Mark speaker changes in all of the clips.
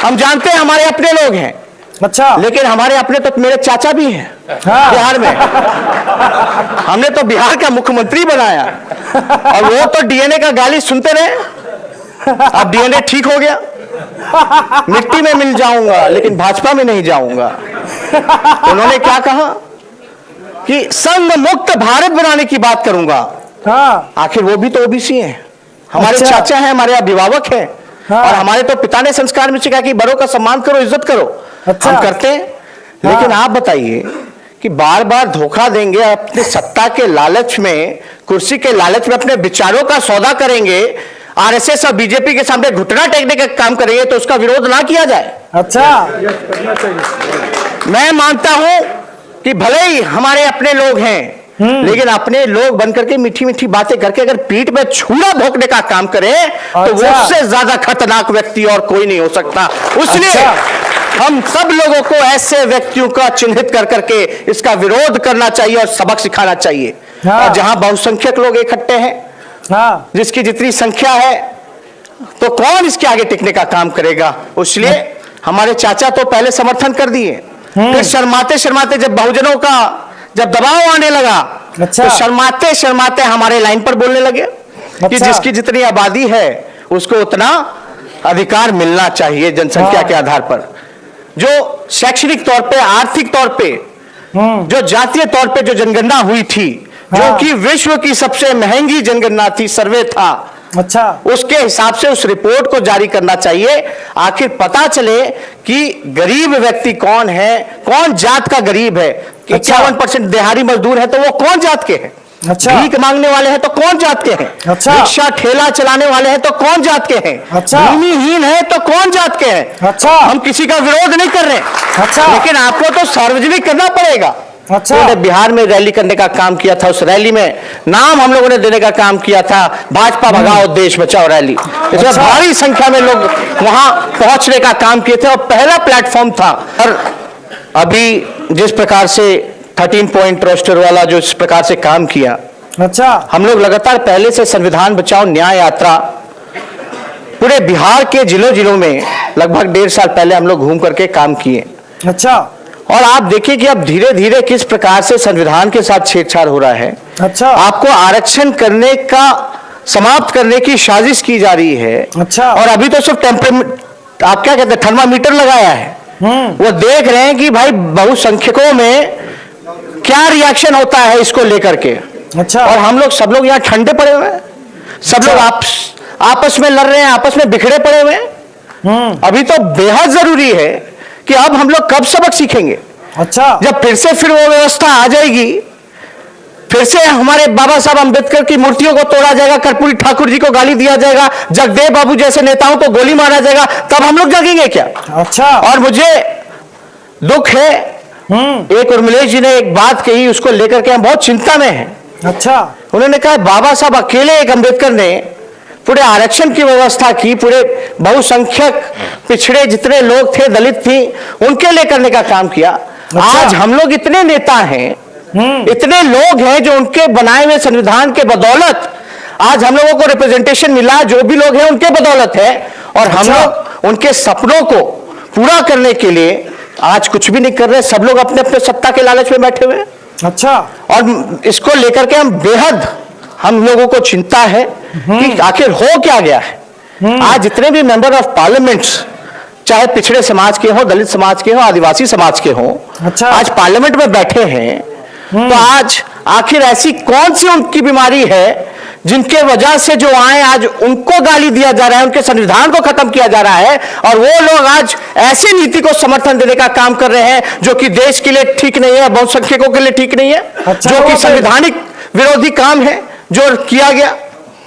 Speaker 1: हम जानते हैं हमारे अपने लोग हैं।
Speaker 2: अच्छा,
Speaker 1: लेकिन हमारे अपने तो मेरे चाचा भी हैं।
Speaker 2: हाँ।
Speaker 1: बिहार में हमने तो बिहार का मुख्यमंत्री बनाया और वो तो डीएनए का गाली सुनते रहे। अब डीएनए ठीक हो गया, मिट्टी में मिल जाऊंगा लेकिन भाजपा में नहीं जाऊंगा। उन्होंने क्या कहा कि संघ मुक्त भारत बनाने की बात करूंगा।
Speaker 2: हाँ।
Speaker 1: आखिर वो भी तो ओबीसी हैं, हमारे
Speaker 2: अच्छा।
Speaker 1: चाचा हैं, हमारे अभिभावक हैं।
Speaker 2: हाँ।
Speaker 1: और हमारे तो पिता ने संस्कार में सिखाया कि बड़ों का सम्मान करो, इज्जत करो।
Speaker 2: अच्छा।
Speaker 1: हम करते हैं। लेकिन आप बताइए कि बार बार धोखा देंगे, अपने सत्ता के लालच में, कुर्सी के लालच में अपने विचारों का सौदा करेंगे, आरएसएस और बीजेपी के सामने घुटना टेकने का काम करेंगे तो उसका विरोध ना किया जाए।
Speaker 2: अच्छा,
Speaker 1: मैं मानता हूं कि भले ही हमारे अपने लोग हैं, लेकिन अपने लोग बनकर के मीठी मीठी बातें करके अगर पीठ में छुरा भोंकने का काम करें तो वो उससे ज्यादा खतरनाक व्यक्ति और कोई नहीं हो सकता। इसलिए हम सब लोगों को ऐसे व्यक्तियों का चिन्हित कर करके इसका विरोध करना चाहिए और सबक सिखाना चाहिए।
Speaker 2: हाँ।
Speaker 1: और जहां बहुसंख्यक लोग इकट्ठे हैं,
Speaker 2: हाँ,
Speaker 1: जिसकी जितनी संख्या है, तो कौन इसके आगे टिकने का काम करेगा। इसलिए हमारे चाचा तो पहले समर्थन कर दिए, फिर शर्माते शर्माते जब बहुजनों का जब दबाव आने लगा,
Speaker 2: अच्छा।
Speaker 1: तो शर्माते शर्माते हमारे लाइन पर बोलने लगे कि
Speaker 2: अच्छा।
Speaker 1: जिसकी जितनी आबादी है उसको उतना अधिकार मिलना चाहिए जनसंख्या
Speaker 2: हाँ।
Speaker 1: के आधार पर। जो शैक्षणिक तौर पे, आर्थिक तौर पे, जो जातीय तौर पे जो जनगणना हुई थी, जो
Speaker 2: हाँ।
Speaker 1: कि विश्व की सबसे महंगी जनगणना थी, सर्वे था,
Speaker 2: अच्छा,
Speaker 1: उसके हिसाब से उस रिपोर्ट को जारी करना चाहिए। आखिर पता चले कि गरीब व्यक्ति कौन है, कौन जात का गरीब है। 51% दिहाड़ी मजदूर है तो वो कौन जात के हैं।
Speaker 2: अच्छा।
Speaker 1: भीख मांगने वाले हैं तो कौन जात के हैं।
Speaker 2: अच्छा।
Speaker 1: रिक्शा ठेला चलाने वाले हैं तो कौन जात के हैं।
Speaker 2: अच्छा।
Speaker 1: भूमिहीन है तो कौन जात के हैं।
Speaker 2: अच्छा।
Speaker 1: हम किसी का विरोध नहीं कर रहे,
Speaker 2: अच्छा।
Speaker 1: लेकिन आपको तो सार्वजनिक करना पड़ेगा।
Speaker 2: अच्छा।
Speaker 1: उन्होंने बिहार में रैली करने का काम किया था, उस रैली में नाम हम लोगों ने देने का काम किया था, भाजपा भगाओ देश बचाओ रैली। इसमें
Speaker 2: अच्छा।
Speaker 1: भारी संख्या में लोग वहां पहुंचने का काम किए थे और पहला प्लेटफॉर्म था। और अभी जिस प्रकार से 13 पॉइंट रोस्टर वाला जो इस प्रकार से काम किया,
Speaker 2: अच्छा,
Speaker 1: हम लोग लगातार पहले से संविधान बचाओ न्याय यात्रा पूरे बिहार के जिलों जिलों में लगभग 1.5 साल पहले हम लोग घूम करके काम किए।
Speaker 2: अच्छा,
Speaker 1: और आप देखिए कि अब धीरे धीरे किस प्रकार से संविधान के साथ छेड़छाड़ हो रहा है।
Speaker 2: अच्छा,
Speaker 1: आपको आरक्षण करने का, समाप्त करने की साजिश की जा रही है।
Speaker 2: अच्छा।
Speaker 1: और अभी तो सिर्फ आप क्या कहते हैं, थर्मामीटर लगाया है। वो देख रहे हैं कि भाई बहुसंख्यकों में क्या रिएक्शन होता है इसको लेकर के।
Speaker 2: अच्छा,
Speaker 1: और हम लोग सब लोग यहाँ ठंडे पड़े हुए हैं, सब लोग आपस में लड़ रहे हैं, आपस में बिखरे पड़े हुए हैं। अभी तो बेहद जरूरी है कि अब हम लोग कब सबक सीखेंगे।
Speaker 2: अच्छा,
Speaker 1: जब फिर से वो व्यवस्था आ जाएगी, फिर से हमारे बाबा साहब अंबेडकर की मूर्तियों को तोड़ा जाएगा, कर्पूरी ठाकुर जी को गाली दिया जाएगा, जगदेव बाबू जैसे नेताओं को गोली मारा जाएगा, तब हम लोग जागेंगे क्या।
Speaker 2: अच्छा।
Speaker 1: और मुझे दुख है, एक उर्मिलेश जी ने एक बात कही, उसको लेकर के हम बहुत चिंता में हैं।
Speaker 2: अच्छा,
Speaker 1: उन्होंने कहा बाबा साहब अकेले, एक अंबेडकर ने पूरे आरक्षण की व्यवस्था की, पूरे बहुसंख्यक पिछड़े जितने लोग थे, दलित थी, उनके लिए करने का काम किया।
Speaker 2: अच्छा।
Speaker 1: आज हम लोग इतने नेता हैं, इतने लोग हैं जो उनके बनाए हुए संविधान के बदौलत आज हम लोगों को रिप्रेजेंटेशन मिला, जो भी लोग हैं उनके बदौलत है। और हम
Speaker 2: अच्छा।
Speaker 1: लोग उनके सपनों को पूरा करने के लिए आज कुछ भी नहीं कर रहे, सब लोग अपने अपने सत्ता के लालच में बैठे हुए हैं।
Speaker 2: अच्छा,
Speaker 1: और इसको लेकर के हम लोगों को चिंता है कि आखिर हो क्या गया है। आज जितने भी मेंबर ऑफ पार्लियामेंट्स, चाहे पिछड़े समाज के हो, दलित समाज के हो, आदिवासी समाज के हो,
Speaker 2: अच्छा।
Speaker 1: आज पार्लियामेंट में बैठे हैं, तो आज आखिर ऐसी कौन सी उनकी बीमारी है जिनके वजह से जो आए आज उनको गाली दिया जा रहा है, उनके संविधान को खत्म किया जा रहा है, और वो लोग आज ऐसी नीति को समर्थन देने का काम कर रहे हैं जो कि देश के लिए ठीक नहीं है, बहुसंख्यकों के लिए ठीक नहीं है।
Speaker 2: अच्छा,
Speaker 1: जो कि संवैधानिक विरोधी काम है जो किया गया।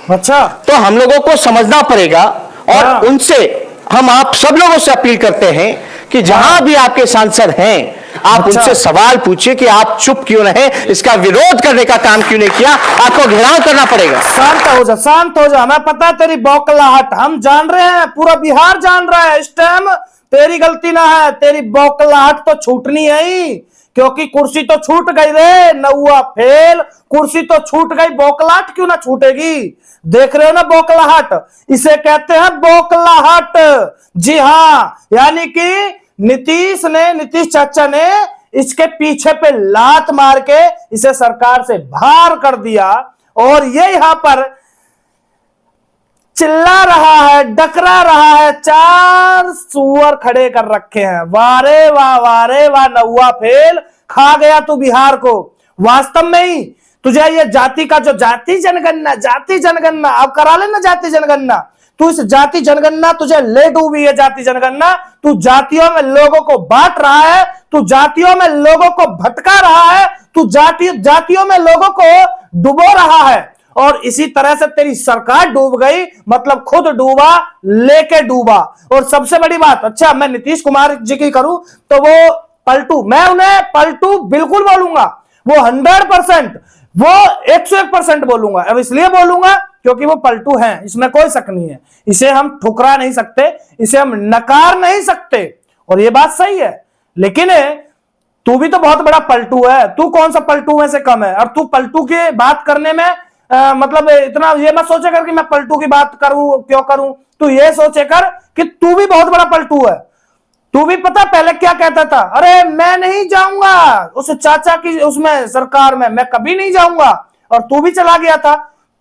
Speaker 2: अच्छा,
Speaker 1: तो हम लोगों को समझना पड़ेगा। और
Speaker 2: हाँ।
Speaker 1: उनसे हम आप सब लोगों से अपील करते हैं कि जहां भी आपके सांसद हैं, आप
Speaker 2: अच्छा।
Speaker 1: उनसे सवाल पूछिए कि आप चुप क्यों रहे, इसका विरोध करने का काम क्यों नहीं किया। आपको घेराव करना पड़ेगा।
Speaker 2: शांत हो जा, शांत हो जा। हमें पता है तेरी बौखलाहट, हम जान रहे हैं, पूरा बिहार जान रहा है इस टाइम। तेरी गलती ना है, तेरी बौखलाहट तो छूटनी है ही क्योंकि कुर्सी तो छूट गई रे नौवा फेल, कुर्सी तो छूट गई, बौखलाहट क्यों ना छूटेगी। देख रहे हो ना बौखलाहट, इसे कहते हैं बौखलाहट। जी हां, यानी कि नीतीश चाचा ने इसके पीछे पे लात मार के इसे सरकार से बाहर कर दिया, और ये यहां पर चिल्ला रहा है, डकरा रहा है, 4 सुअर खड़े कर रखे हैं। वारे वाह, वारे वाह, नौवा फेल, खा गया तू बिहार को। वास्तव में ही तुझे ये जाति का जो जाति जनगणना अब करा लेना, जाति जनगणना। तू इस जाति जनगणना तुझे ले डूबी है, जाति जनगणना। तू जातियों में लोगों को बांट रहा है, तू जातियों में लोगों को भटका रहा है, तू जातियों में लोगों को डुबो रहा है, और इसी तरह से तेरी सरकार डूब गई, मतलब खुद डूबा लेके डूबा। और सबसे बड़ी बात, अच्छा मैं नीतीश कुमार जी की करूं तो वो पलटू, मैं उन्हें पलटू बिल्कुल बोलूंगा, वो 100%, वो 101% बोलूंगा। अब इसलिए बोलूंगा क्योंकि वो पलटू हैं, इसमें कोई शक नहीं है। इसे हम ठुकरा नहीं सकते, इसे हम नकार नहीं सकते, और ये बात सही है। लेकिन तू भी तो बहुत बड़ा पलटू है, तू कौन सा पलटू में से कम है। और तू पलटू की बात करने में मतलब इतना ये मत सोचे कर कि मैं पलटू की बात करूं, क्यों करूं। तू ये सोचे कर कि तू भी बहुत बड़ा पलटू है। तू भी पता पहले क्या कहता था, अरे मैं नहीं जाऊंगा उस चाचा की उसमें सरकार में, मैं कभी नहीं जाऊंगा, और तू भी चला गया था।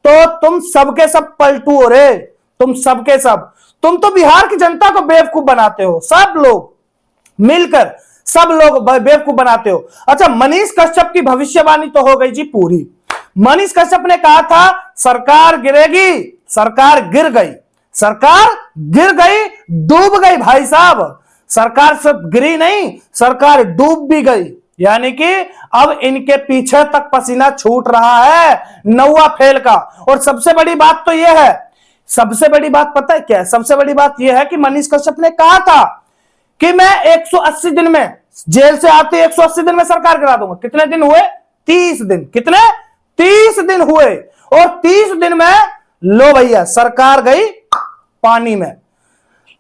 Speaker 2: तो तुम सबके सब पलटू हो रे, तुम सबके सब। तुम तो बिहार की जनता को बेवकूफ बनाते हो, सब लोग मिलकर सब लोग बेवकूफ बनाते हो। अच्छा, मनीष कश्यप की भविष्यवाणी तो हो गई जी पूरी। मनीष कश्यप ने कहा था सरकार गिरेगी, सरकार गिर गई, सरकार गिर गई, डूब गई भाई साहब। सरकार सिर्फ गिरी नहीं, सरकार डूब भी गई। यानी कि अब इनके पीछे तक पसीना छूट रहा है नौवा फेल का। और सबसे बड़ी बात तो यह है, सबसे बड़ी बात पता है क्या है, सबसे बड़ी बात यह है कि मनीष कश्यप ने कहा था कि मैं 180 दिन में, जेल से आते 180 दिन में सरकार गिरा दूंगा। कितने दिन हुए? 30 दिन। कितने? 30 दिन हुए, और 30 दिन में लो भैया सरकार गई पानी में।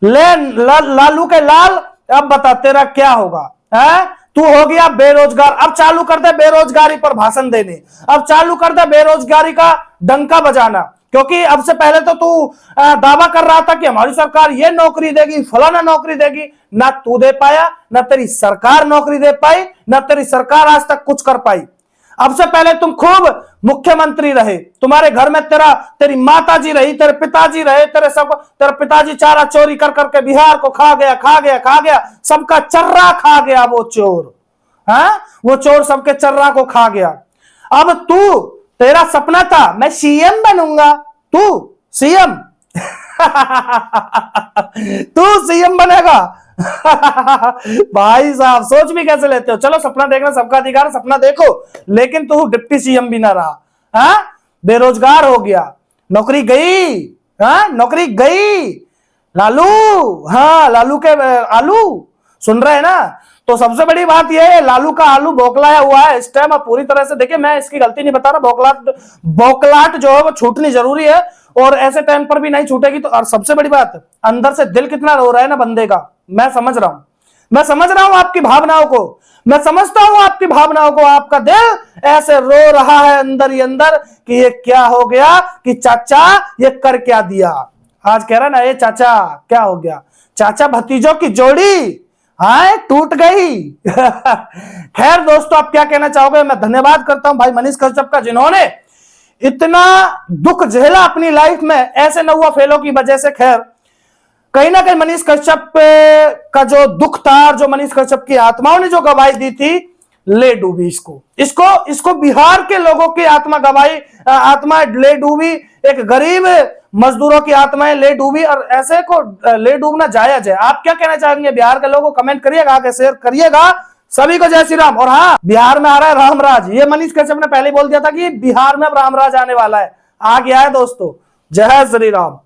Speaker 2: लालू के लाल, अब बता तेरा क्या होगा है? तू हो गया बेरोजगार। अब चालू कर दे बेरोजगारी पर भाषण देने, अब चालू कर दे बेरोजगारी का डंका बजाना। क्योंकि अब से पहले तो तू दावा कर रहा था कि हमारी सरकार ये नौकरी देगी, फलाना नौकरी देगी, ना तू दे पाया, ना तेरी सरकार नौकरी दे पाई, ना तेरी सरकार आज तक कुछ कर पाई। अब से पहले तुम खूब मुख्यमंत्री रहे, तुम्हारे घर में तेरी माता जी रही, तेरे पिताजी रहे, तेरे पिताजी चारा चोरी कर करके बिहार को खा गया, सबका चर्रा खा गया वो चोर। वो चोर सबके चर्रा को खा गया। अब तेरा सपना था मैं सीएम बनूंगा, तू सीएम तू सीएम बनेगा भाई साहब सोच भी कैसे लेते हो। चलो सपना देखना सबका अधिकार, सपना देखो, लेकिन तू डिप्टी सीएम भी ना रहा, बेरोजगार हो गया, नौकरी गई, नौकरी गई। लालू, लालू के आलू सुन रहे हैं ना। तो सबसे बड़ी बात यह है, लालू का आलू बौखलाया हुआ है इस टाइम। अब पूरी तरह से देखिए, मैं इसकी गलती नहीं बता रहा, बौखलाहट जो है वो छूटनी जरूरी है, और ऐसे टाइम पर भी नहीं छूटेगी। तो और सबसे बड़ी बात, अंदर से दिल कितना रो रहा है ना बंदे का, मैं समझ रहा हूं आपकी भावनाओं को, मैं समझता हूं आपकी भावनाओं को। आपका दिल ऐसे रो रहा है अंदर ही अंदर कि ये क्या हो गया, कि चाचा ये कर क्या दिया। आज कह रहा ना, ये चाचा क्या हो गया, चाचा भतीजों की जोड़ी टूट गई खैर दोस्तों, आप क्या कहना चाहोगे? मैं धन्यवाद करता हूं भाई मनीष कश्यप का, जिन्होंने इतना दुख झेला अपनी लाइफ में ऐसे नौवा फेलों की वजह से। खैर कहीं ना कहीं मनीष कश्यप का जो दुख था, जो मनीष कश्यप की आत्माओं ने जो गवाही दी थी, ले डूबी इसको बिहार के लोगों की आत्मा गवाही, आत्मा ले डूबी, एक गरीब मजदूरों की आत्माएं ले डूबी, और ऐसे को ले डूबना जायज है। आप क्या कहना चाहेंगे बिहार के लोगों को? कमेंट करिएगा, आगे शेयर करिएगा। सभी को जय श्री राम। और हाँ, बिहार में आ रहा है रामराज, ये मनीष कश्यप ने पहले बोल दिया था कि बिहार में अब रामराज आने वाला है, आ गया है दोस्तों। जय श्री राम।